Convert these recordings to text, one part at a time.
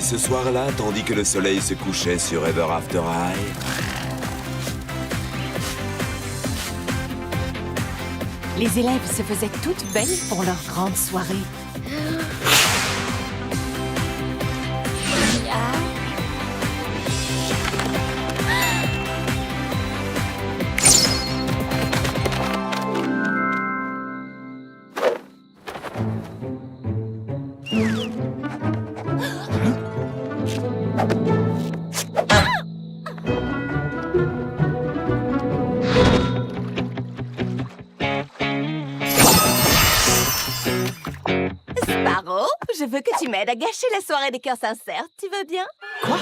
Et ce soir-là, tandis que le soleil se couchait sur Ever After High... Les élèves se faisaient toutes belles pour leur grande soirée. Sparrow, je veux que tu m'aides à gâcher la soirée des cœurs sincères. Tu veux bien? Quoi?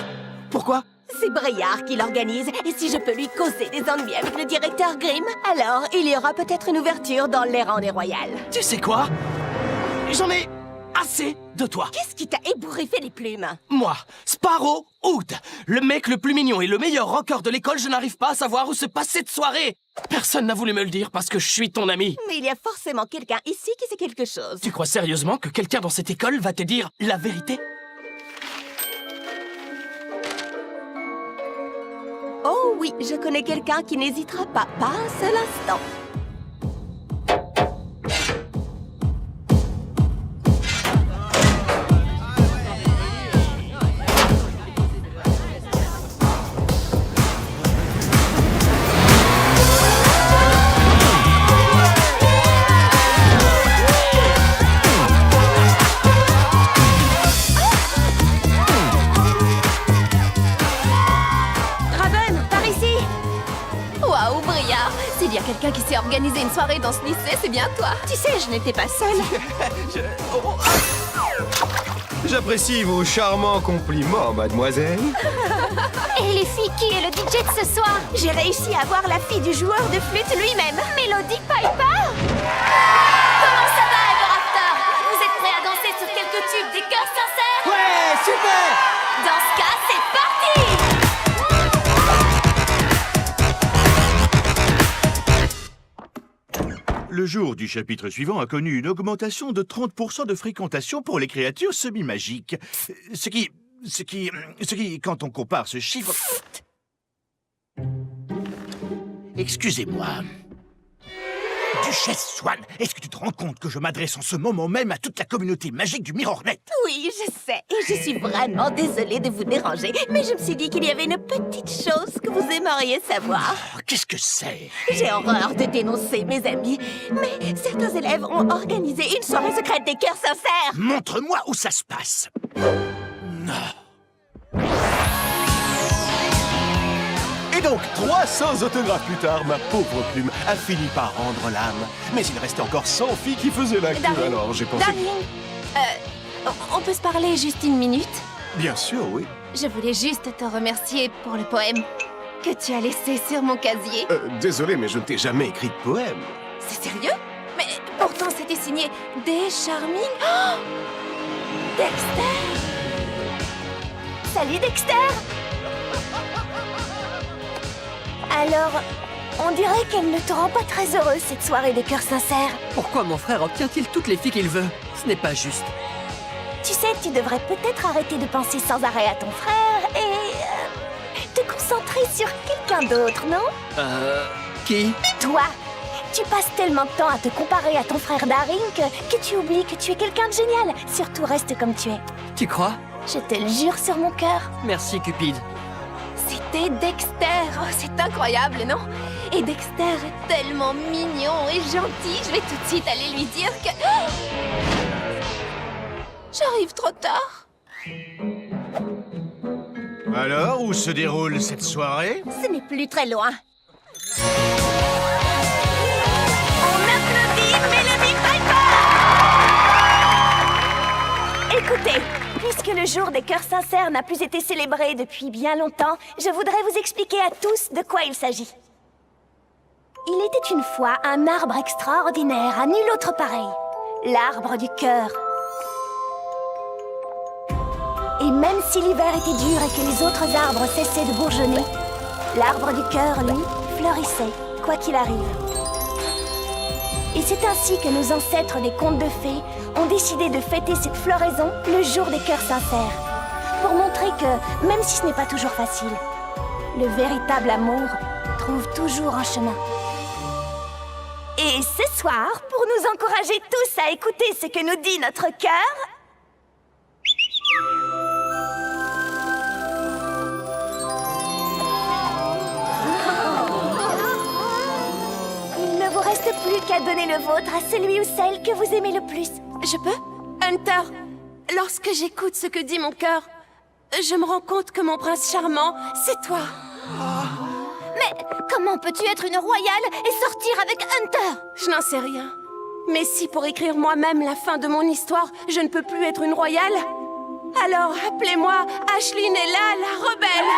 Pourquoi? C'est Briard qui l'organise, et si je peux lui causer des ennuis avec le directeur Grimm, alors il y aura peut-être une ouverture dans les rangs des royales. Tu sais quoi? J'en ai assez de toi. Qu'est-ce qui t'a ébouriffé les plumes? Moi, Sparrow Hood, le mec le plus mignon et le meilleur rocker de l'école, je n'arrive pas à savoir où se passe cette soirée. Personne n'a voulu me le dire parce que je suis ton ami. Mais il y a forcément quelqu'un ici qui sait quelque chose. Tu crois sérieusement que quelqu'un dans cette école va te dire la vérité? Oh oui, je connais quelqu'un qui n'hésitera pas un seul instant. Waouh, Briard! S'il y a quelqu'un qui sait organiser une soirée dans ce lycée, c'est bien toi! Tu sais, je n'étais pas seule. J'apprécie vos charmants compliments, mademoiselle. Et les filles, qui est le DJ de ce soir? J'ai réussi à avoir la fille du joueur de flûte lui-même. Mélodie Piper? Comment ça va, Ever After? Vous êtes prêts à danser sur quelques tubes des cœurs sincères? Ouais, super! Dans ce cas, c'est parti! Le jour du chapitre suivant a connu une augmentation de 30% de fréquentation pour les créatures semi-magiques. Ce qui, quand on compare ce chiffre... Excusez-moi. Duchesse Swan, est-ce que tu te rends compte que je m'adresse en ce moment même à toute la communauté magique du Mirrornet? Oui, je sais, et je suis vraiment désolée de vous déranger, mais je me suis dit qu'il y avait une petite chose que vous aimeriez savoir. Oh, qu'est-ce que c'est? J'ai horreur de dénoncer mes amis, mais certains élèves ont organisé une soirée secrète des cœurs sincères. Montre-moi où ça se passe. Et donc, 300 autographes plus tard, ma pauvre plume a fini par rendre l'âme. Mais il restait encore 100 filles qui faisaient la queue, Darling, alors j'ai pensé... on peut se parler juste une minute? Bien sûr, oui. Je voulais juste te remercier pour le poème que tu as laissé sur mon casier. Désolé, mais je ne t'ai jamais écrit de poème. C'est sérieux? Mais pourtant, c'était signé Des Charming. Oh, Dexter! Salut Dexter! Alors, on dirait qu'elle ne te rend pas très heureuse, cette soirée des cœurs sincères. Pourquoi mon frère obtient-il toutes les filles qu'il veut? Ce n'est pas juste. Tu sais, tu devrais peut-être arrêter de penser sans arrêt à ton frère et... te concentrer sur quelqu'un d'autre, non? Qui? Toi! Tu passes tellement de temps à te comparer à ton frère Daring que tu oublies que tu es quelqu'un de génial. Surtout, reste comme tu es. Tu crois? Je te le jure sur mon cœur. Merci, Cupid. C'était Dexter. Oh, c'est incroyable, non? Et Dexter est tellement mignon et gentil. Je vais tout de suite aller lui dire que... J'arrive trop tard. Alors, où se déroule cette soirée? Ce n'est plus très loin. On applaudit Mélodie Piper! Écoutez, puisque le jour des cœurs sincères n'a plus été célébré depuis bien longtemps, je voudrais vous expliquer à tous de quoi il s'agit. Il était une fois un arbre extraordinaire, à nul autre pareil. L'arbre du cœur. Et même si l'hiver était dur et que les autres arbres cessaient de bourgeonner, l'arbre du cœur, lui, fleurissait, quoi qu'il arrive. Et c'est ainsi que nos ancêtres des contes de fées ont décidé de fêter cette floraison le jour des cœurs sincères, pour montrer que, même si ce n'est pas toujours facile, le véritable amour trouve toujours un chemin. Et ce soir, pour nous encourager tous à écouter ce que nous dit notre cœur, il ne vous reste plus qu'à donner le vôtre à celui ou celle que vous aimez le plus. Je peux? Hunter, lorsque j'écoute ce que dit mon cœur, je me rends compte que mon prince charmant, c'est toi. Mais comment peux-tu être une royale et sortir avec Hunter? Je n'en sais rien. Mais si pour écrire moi-même la fin de mon histoire, je ne peux plus être une royale, alors appelez-moi Aisling Ella, la rebelle.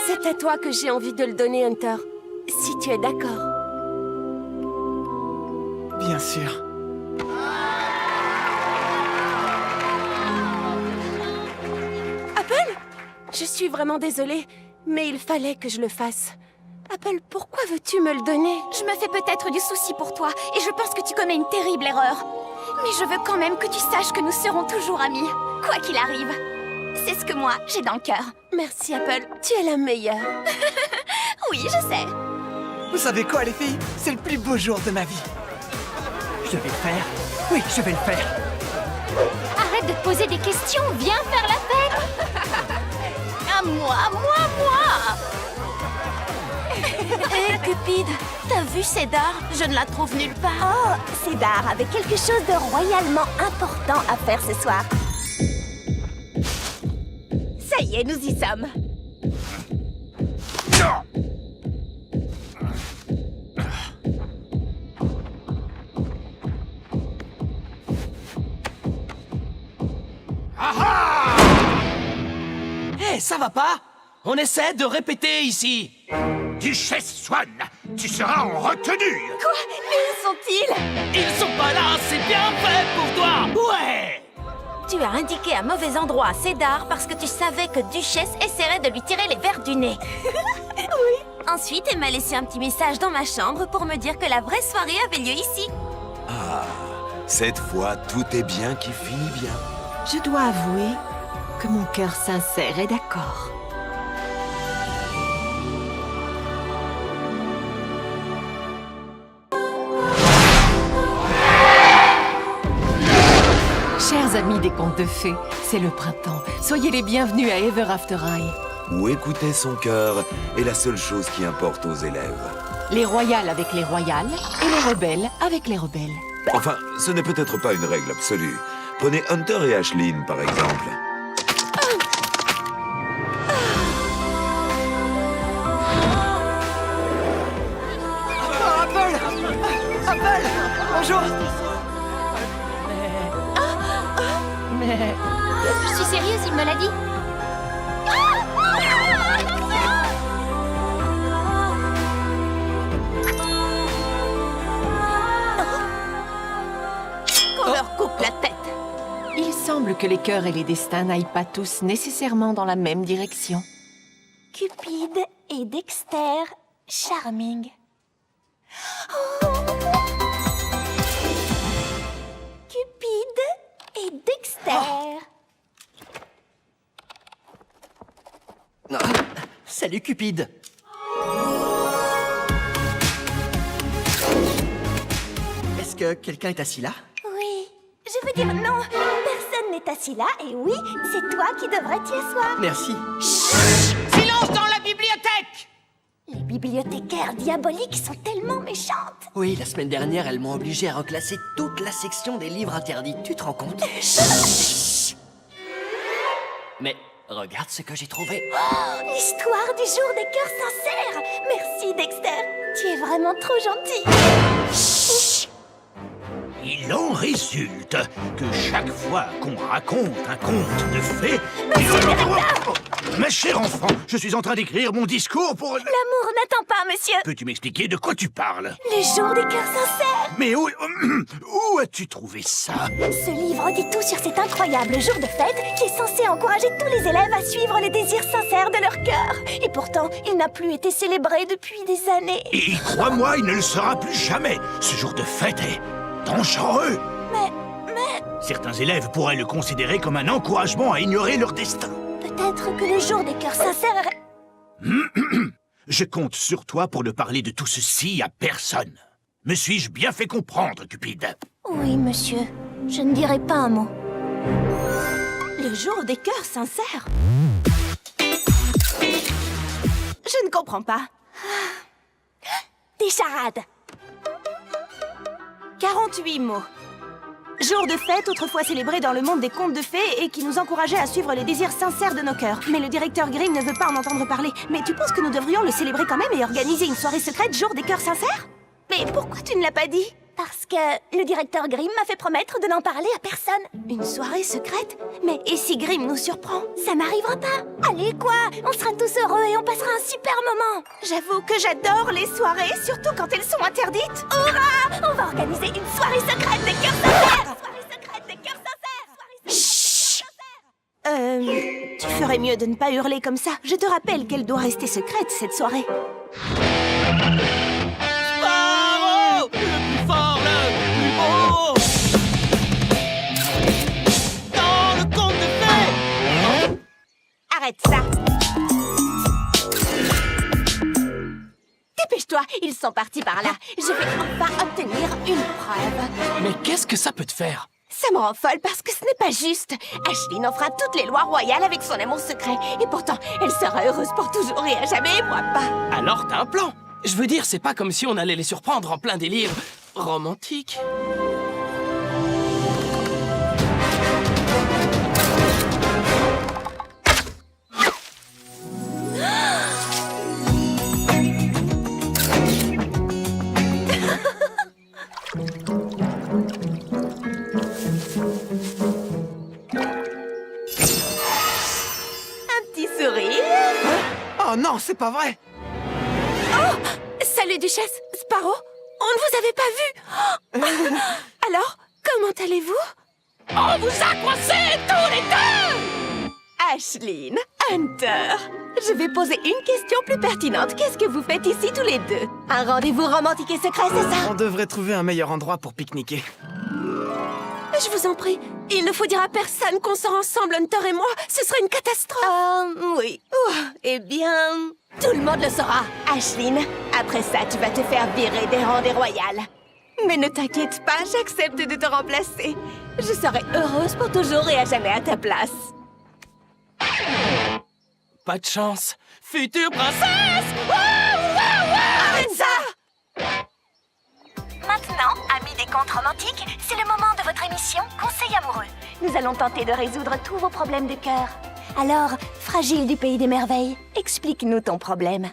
C'est à toi que j'ai envie de le donner, Hunter. Si tu es d'accord. Bien sûr. Apple? Je suis vraiment désolée, mais il fallait que je le fasse. Apple, pourquoi veux-tu me le donner? Je me fais peut-être du souci pour toi, et je pense que tu commets une terrible erreur. Mais je veux quand même que tu saches que nous serons toujours amis, quoi qu'il arrive. C'est ce que moi, j'ai dans le cœur. Merci, Apple. Tu es la meilleure. Oui, je sais. Vous savez quoi, les filles? C'est le plus beau jour de ma vie. Je vais le faire. Oui, je vais le faire. Arrête de te poser des questions, viens faire la fête. À moi. Hé, Cupid, t'as vu Cédar? Je ne la trouve nulle part. Oh, Cédar avait quelque chose de royalement important à faire ce soir. Ça y est, nous y sommes. Hé, ça va pas? On essaie de répéter ici. Duchesse Swan, tu seras en retenue. Quoi? Mais où sont-ils? Ils sont pas là, c'est bien fait pour toi. Ouais. Tu as indiqué un mauvais endroit à Cédar parce que tu savais que Duchesse essaierait de lui tirer les verres du nez. Oui. Ensuite, elle m'a laissé un petit message dans ma chambre pour me dire que la vraie soirée avait lieu ici. Ah, cette fois, tout est bien qui finit bien. Je dois avouer que mon cœur sincère est d'accord. Chers amis des contes de fées, c'est le printemps. Soyez les bienvenus à Ever After High. Où écouter son cœur est la seule chose qui importe aux élèves. Les royales avec les royales et les rebelles avec les rebelles. Enfin, ce n'est peut-être pas une règle absolue. Prenez Hunter et Aisling, par exemple. Oh, Apple! Apple! Bonjour! Mais... Je suis sérieuse, il me l'a dit. Qu'on leur coupe la tête. Il semble que les cœurs et les destins n'aillent pas tous nécessairement dans la même direction. Cupid et Dexter, charming. Oh. Cupid et Dexter. Ah, salut, Cupid. Est-ce que quelqu'un est assis là? Oui, je veux dire non, personne n'est assis là et oui, c'est toi qui devrais t'y asseoir. Merci. Silence dans la bibliothèque! Les bibliothécaires diaboliques sont tellement méchantes. Oui, la semaine dernière, elles m'ont obligé à reclasser toute la section des livres interdits. Tu te rends compte? Mais regarde ce que j'ai trouvé. Oh, l'histoire du jour des cœurs sincères. Merci Dexter, tu es vraiment trop gentil. Il en résulte que chaque fois qu'on raconte un conte de fées... Ma chère enfant, je suis en train d'écrire mon discours pour... L'amour n'attend pas, monsieur. Peux-tu m'expliquer de quoi tu parles? Le jour des cœurs sincères. Mais où as-tu trouvé ça? Ce livre dit tout sur cet incroyable jour de fête qui est censé encourager tous les élèves à suivre les désirs sincères de leur cœur. Et pourtant, il n'a plus été célébré depuis des années. Et crois-moi, il ne le sera plus jamais. Ce jour de fête est dangereux. Mais... Certains élèves pourraient le considérer comme un encouragement à ignorer leur destin. Peut-être que le jour des cœurs sincères... Je compte sur toi pour ne parler de tout ceci à personne. Me suis-je bien fait comprendre, Cupide? Oui, monsieur. Je ne dirai pas un mot. Le jour des cœurs sincères. Je ne comprends pas. Des charades. 48 mots. Jour de fête, autrefois célébré dans le monde des contes de fées et qui nous encourageait à suivre les désirs sincères de nos cœurs. Mais le directeur Grimm ne veut pas en entendre parler. Mais tu penses que nous devrions le célébrer quand même et organiser une soirée secrète jour des cœurs sincères? Mais pourquoi tu ne l'as pas dit? Parce que le directeur Grimm m'a fait promettre de n'en parler à personne. Une soirée secrète? Mais et si Grimm nous surprend? Ça n'arrivera pas. Allez, quoi? On sera tous heureux et on passera un super moment. J'avoue que j'adore les soirées, surtout quand elles sont interdites. Hurrah! On va organiser une soirée secrète des cœurs sincères. Soirée secrète des cœurs sincères. Chut! Tu ferais mieux de ne pas hurler comme ça. Je te rappelle qu'elle doit rester secrète, cette soirée. Sparo! Le plus fort, le plus beau! Dans le conte de fées! Arrête ça! Dépêche-toi, ils sont partis par là. Je vais enfin obtenir une preuve. Mais qu'est-ce que ça peut te faire? Ça me rend folle parce que ce n'est pas juste. Ashlyn enfreint toutes les lois royales avec son amour secret. Et pourtant, elle sera heureuse pour toujours et à jamais, et moi pas. Alors t'as un plan? Je veux dire, c'est pas comme si on allait les surprendre en plein délire romantique. Un petit sourire. Oh non, c'est pas vrai! Salut, Duchesse. Sparrow, on ne vous avait pas vu. Alors, comment allez-vous? On vous a coincés tous les deux! Ashlyn, Hunter, je vais poser une question plus pertinente. Qu'est-ce que vous faites ici tous les deux? Un rendez-vous romantique et secret, c'est ça? On devrait trouver un meilleur endroit pour pique-niquer. Je vous en prie, il ne faut dire à personne qu'on sort ensemble, Hunter et moi. Ce serait une catastrophe. Oui. Eh bien, tout le monde le saura. Ashlyn, après ça, tu vas te faire virer des rangs des royales. Mais ne t'inquiète pas, j'accepte de te remplacer. Je serai heureuse pour toujours et à jamais à ta place. Pas de chance. Future princesse! Arrête ça! Maintenant, amis des contes romantiques, c'est le moment de votre émission Conseil amoureux. Nous allons tenter de résoudre tous vos problèmes de cœur. Alors, Fragile du pays des merveilles, explique-nous ton problème.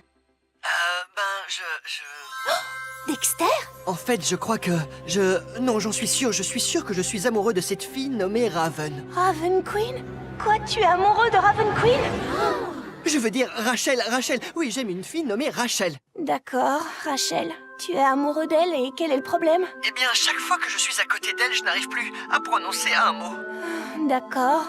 Dexter? En fait, je crois que Non, j'en suis sûr, je suis sûr que je suis amoureux de cette fille nommée Raven. Raven Queen? Quoi, tu es amoureux de Raven Queen? Je veux dire Rachel. Oui, j'aime une fille nommée Rachel. D'accord, Rachel. Tu es amoureux d'elle et quel est le problème? Eh bien, chaque fois que je suis à côté d'elle, je n'arrive plus à prononcer un mot. D'accord.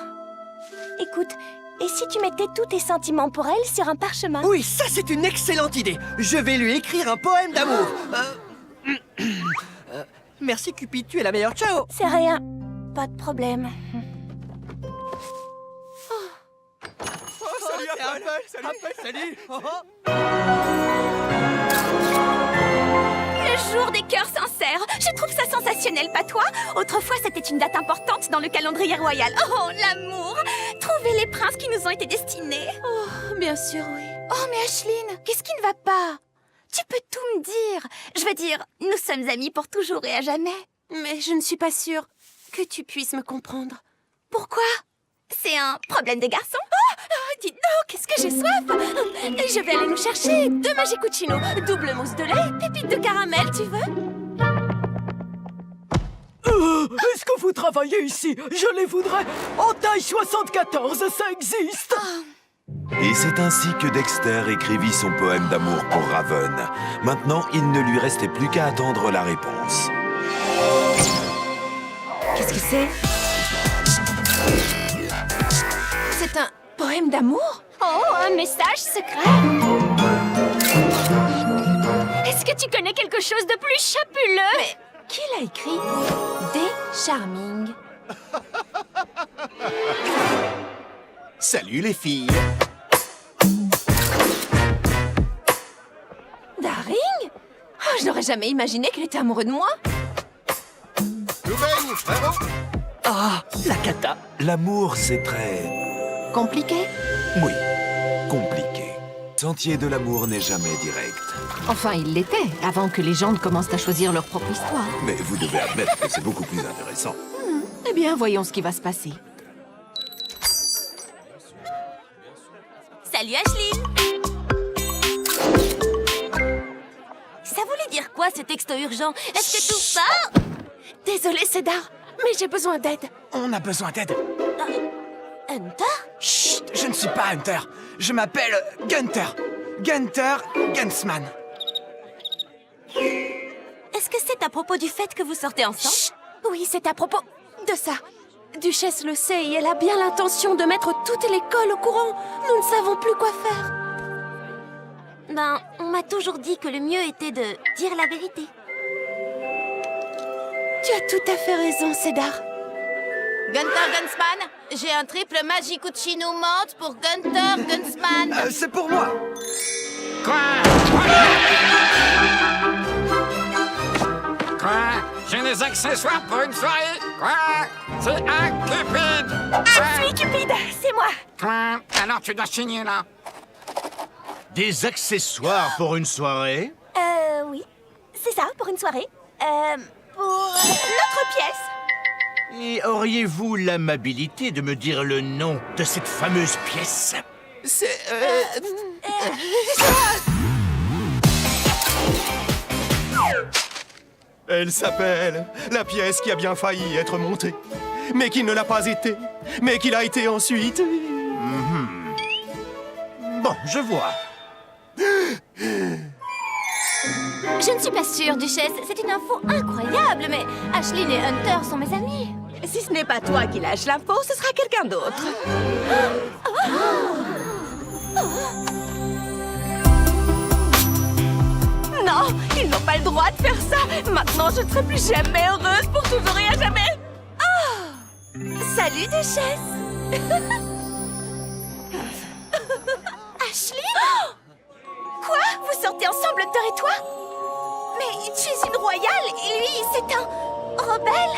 Écoute, et si tu mettais tous tes sentiments pour elle sur un parchemin? Oui, ça c'est une excellente idée. Je vais lui écrire un poème d'amour. Merci Cupid, tu es la meilleure. Ciao. C'est rien. Pas de problème. Salut Apple! Salut! Le jour des cœurs sincères. Je trouve ça sensationnel, pas toi? Autrefois, c'était une date importante dans le calendrier royal. Oh, l'amour! Trouver les princes qui nous ont été destinés. Oh, bien sûr, oui. Oh, mais Ashlyn, qu'est-ce qui ne va pas? Tu peux tout me dire. Je veux dire, nous sommes amis pour toujours et à jamais. Mais je ne suis pas sûre que tu puisses me comprendre. Pourquoi? C'est un problème de garçon? Dites donc, qu'est-ce que j'ai soif! Je vais aller nous chercher 2 Magicouchino, double mousse de lait, pépites de caramel, tu veux? Est-ce que vous travaillez ici? Je les voudrais en taille 74, ça existe! Et c'est ainsi que Dexter écrivit son poème d'amour pour Raven. Maintenant, il ne lui restait plus qu'à attendre la réponse. Qu'est-ce que c'est? C'est un poème d'amour? Oh, un message secret? Est-ce que tu connais quelque chose de plus chapuleux? Mais qui l'a écrit? Des Charming. Salut les filles. Daring? Oh, je n'aurais jamais imaginé qu'il était amoureux de moi. Tout baigne, frérot. Ah, la cata. L'amour, c'est très... Compliqué? Oui, compliqué. Sentier de l'amour n'est jamais direct. Enfin, il l'était, avant que les gens ne commencent à choisir leur propre histoire. Mais vous devez admettre que c'est beaucoup plus intéressant. Eh bien, voyons ce qui va se passer. Salut Ashlyn! Ça voulait dire quoi ce texto urgent? Est-ce que tout va? Désolée, Cédar, mais j'ai besoin d'aide. On a besoin d'aide. Hunter? Chut, je ne suis pas Hunter. Je m'appelle Gunter. Gunter Gunsman. Est-ce que c'est à propos du fait que vous sortez ensemble? Chut. Oui, c'est à propos de ça. Duchesse le sait et elle a bien l'intention de mettre toute l'école au courant. Nous ne savons plus quoi faire. Ben, on m'a toujours dit que le mieux était de dire la vérité. Tu as tout à fait raison, Cédar. Gunter Gunsman, j'ai un triple Magicouchino menthe pour Gunter Gunsman. C'est pour moi. Quoi? J'ai des accessoires pour une soirée? Quoi? C'est un Cupid! Je suis Cupid, c'est moi. Quoi? Alors tu dois signer là. Des accessoires pour une soirée? Oui. C'est ça, pour une soirée. Pour notre pièce. Et auriez-vous l'amabilité de me dire le nom de cette fameuse pièce? C'est... Elle s'appelle la pièce qui a bien failli être montée, mais qui ne l'a pas été, mais qui l'a été ensuite. Bon, je vois. Je ne suis pas sûre, Duchesse. C'est une info incroyable, mais Ashlyn et Hunter sont mes amis. Si ce n'est pas toi qui lâche l'info, ce sera quelqu'un d'autre. Non, ils n'ont pas le droit de faire ça. Maintenant, je ne serai plus jamais heureuse pour toujours et à jamais. Salut, Duchesse. Ashlyn? Quoi? Vous sortez ensemble, Hunter et toi? Mais tu es une royale et lui, c'est un rebelle?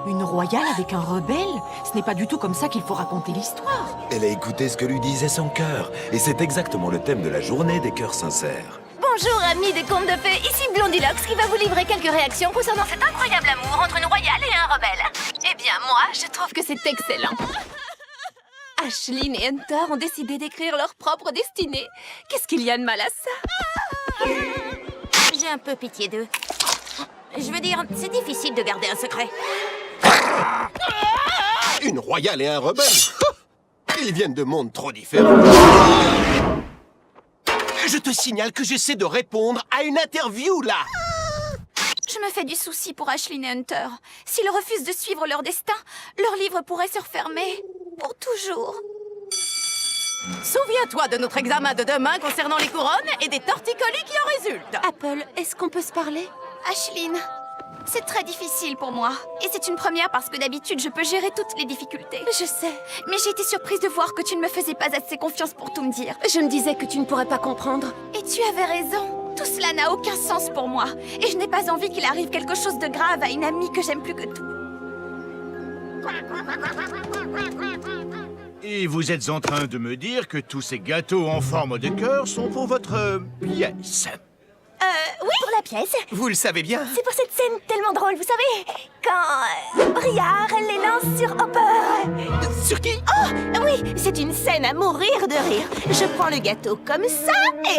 Une royale avec un rebelle? Ce n'est pas du tout comme ça qu'il faut raconter l'histoire. Elle a écouté ce que lui disait son cœur. Et c'est exactement le thème de la journée des cœurs sincères. Bonjour, amis des contes de fées, ici Blondilox qui va vous livrer quelques réactions concernant cet incroyable amour entre une royale et un rebelle. Eh bien, moi, je trouve que c'est excellent. Ashlyn et Hunter ont décidé d'écrire leur propre destinée. Qu'est-ce qu'il y a de mal à ça? J'ai un peu pitié d'eux. Je veux dire, c'est difficile de garder un secret. Une royale et un rebelle. Ils viennent de mondes trop différents. Je te signale que j'essaie de répondre à une interview, là. Je me fais du souci pour Ashlyn et Hunter. S'ils refusent de suivre leur destin, leur livre pourrait se refermer. Pour toujours. Souviens-toi de notre examen de demain concernant les couronnes et des torticolis qui en résultent. Apple, est-ce qu'on peut se parler? Ashlyn, c'est très difficile pour moi. Et c'est une première parce que d'habitude, je peux gérer toutes les difficultés. Je sais. Mais j'ai été surprise de voir que tu ne me faisais pas assez confiance pour tout me dire. Je me disais que tu ne pourrais pas comprendre. Et tu avais raison. Tout cela n'a aucun sens pour moi. Et je n'ai pas envie qu'il arrive quelque chose de grave à une amie que j'aime plus que tout. Et vous êtes en train de me dire que tous ces gâteaux en forme de cœur sont pour votre pièce? Oui, pour la pièce. Vous le savez bien. C'est pour cette scène tellement drôle, vous savez, quand Briard les lance sur Hopper. Sur qui? Oh, oui, c'est une scène à mourir de rire. Je prends le gâteau comme ça et...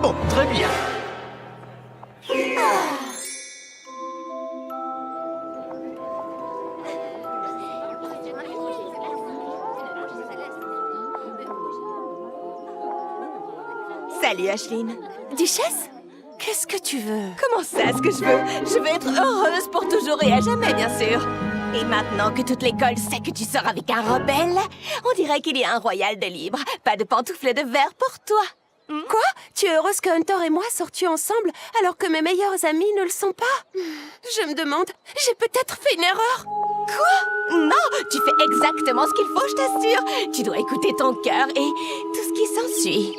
Bon, très bien. Salut, Ashlyn. Duchesse? Qu'est-ce que tu veux? Comment ça, ce que je veux? Je veux être heureuse pour toujours et à jamais, bien sûr. Et maintenant que toute l'école sait que tu sors avec un rebelle, on dirait qu'il y a un royal de libre. Pas de pantoufles de verre pour toi. Quoi? Tu es heureuse que Hunter et moi sortions ensemble alors que mes meilleurs amis ne le sont pas? Je me demande, j'ai peut-être fait une erreur. Quoi? Non, tu fais exactement ce qu'il faut, je t'assure. Tu dois écouter ton cœur et tout ce qui s'ensuit.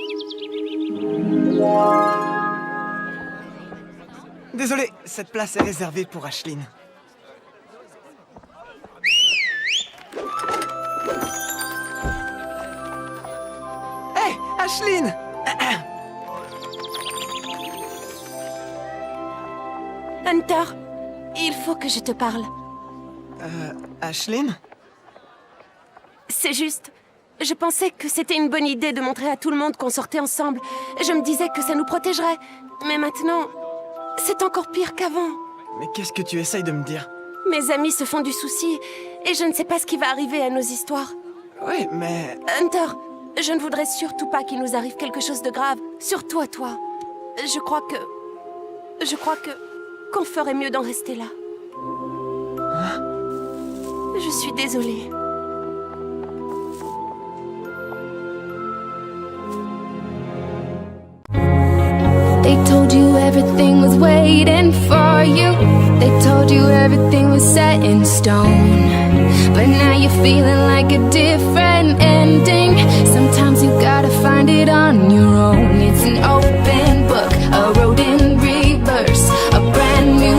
Désolé, cette place est réservée pour Aisling. Hé, Aisling! Hunter, il faut que je te parle. Aisling? C'est juste, je pensais que c'était une bonne idée de montrer à tout le monde qu'on sortait ensemble. Je me disais que ça nous protégerait. Mais maintenant, c'est encore pire qu'avant. Mais qu'est-ce que tu essayes de me dire? Mes amis se font du souci et je ne sais pas ce qui va arriver à nos histoires. Oui, mais... Hunter, je ne voudrais surtout pas qu'il nous arrive quelque chose de grave. Surtout à toi. Je crois qu'on ferait mieux d'en rester là. Je suis désolée. They told you everything was waiting for you. They told you everything was set in stone. But now you're feeling like a different ending. Sometimes you gotta find it on your own. It's an open